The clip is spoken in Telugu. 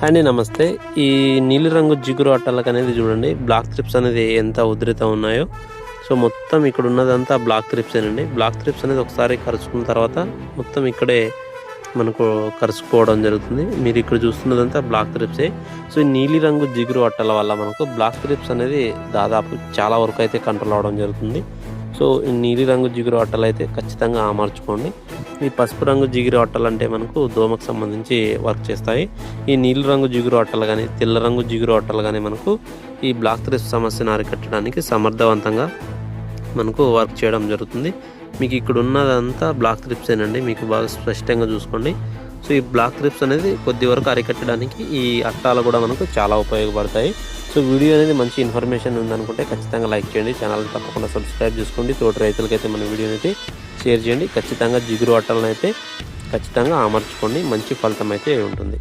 అండి నమస్తే. ఈ నీలిరంగు జిగురు అట్టలకు అనేది చూడండి, బ్లాక్ త్రిప్స్ అనేది ఎంత ఉధృతం ఉన్నాయో. సో మొత్తం ఇక్కడ ఉన్నదంతా బ్లాక్ త్రిప్సేనండి. బ్లాక్ త్రిప్స్ అనేది ఒకసారి కరుచుకున్న తర్వాత మొత్తం ఇక్కడే మనకు కరుచుకోవడం జరుగుతుంది. మీరు ఇక్కడ చూస్తున్నదంతా బ్లాక్ త్రిప్సే. సో ఈ నీలిరంగు జిగురు అట్టల వల్ల మనకు బ్లాక్ త్రిప్స్ అనేది దాదాపు చాలా వరకు అయితే కంట్రోల్ అవడం జరుగుతుంది. సో ఈ నీలిరంగు జిగురు అట్టలు అయితే ఖచ్చితంగా అమర్చుకోండి. ఈ పసుపు రంగు జిగురు అట్టలు అంటే మనకు దోమకు సంబంధించి వర్క్ చేస్తాయి. ఈ నీలి రంగు జిగురు అట్టలు కానీ తెల్ల రంగు జిగురు అట్టలు కానీ మనకు ఈ బ్లాక్ త్రిప్స్ సమస్యను అరికట్టడానికి సమర్థవంతంగా మనకు వర్క్ చేయడం జరుగుతుంది. మీకు ఇక్కడ ఉన్నదంతా బ్లాక్ త్రిప్సేనండి, మీకు బాగా స్పష్టంగా చూసుకోండి. సో ఈ బ్లాక్ త్రిప్స్ అనేది కొద్ది వరకు అరికట్టడానికి ఈ అట్టాలు కూడా మనకు చాలా ఉపయోగపడతాయి. సో వీడియో అనేది మంచి ఇన్ఫర్మేషన్ ఉందనుకుంటే ఖచ్చితంగా లైక్ చేయండి, ఛానల్ తప్పకుండా సబ్స్క్రైబ్ చేసుకోండి. తోటి రైతులకైతే మన వీడియోని అయితే షేర్ చేయండి. ఖచ్చితంగా జిగురు అట్టలను అయితే ఖచ్చితంగా అమర్చుకోండి, మంచి ఫలితం అయితే ఉంటుంది.